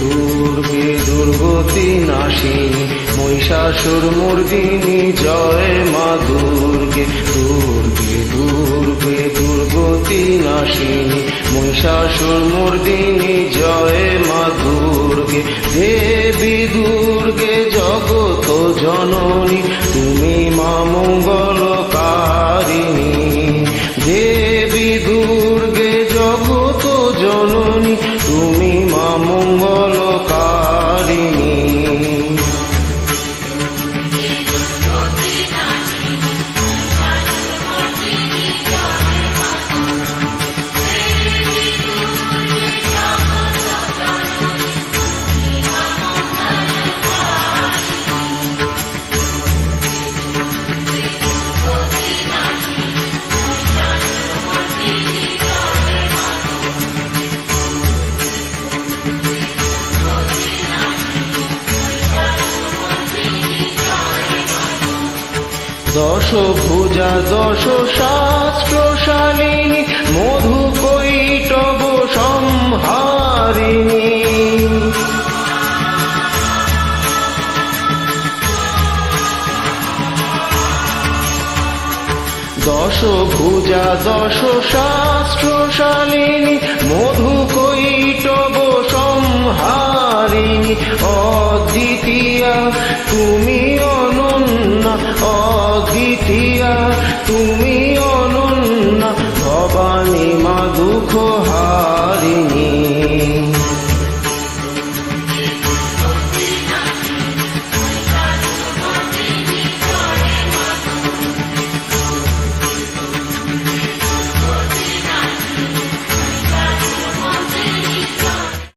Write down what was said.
দুর্গে দুর্গতি নাশিনী মহিষাসুর মর্দিনী জয় মা দুর্গে। দুর্গে দুর্গে দুর্গতি নাশিনী মহিষাসুর মর্দিনী জয় মা দুর্গে। দেবী দুর্গে জগত জননী তুমি মা মঙ্গলকারিণী। দেবী দুর্গে জগত জননী তুমি মা মঙ্গলকারিণী। দশ ভুজা দশ শাস্ত্রশালিনী মধু কৈটব সংহারিণী। দশ ভুজা দশ শাস্ত্রশালিনী মধু কৈটব সংহারিণী। অদ্বিতীয়া তুমি অনন্যা অদ্বিতীয়া তুমি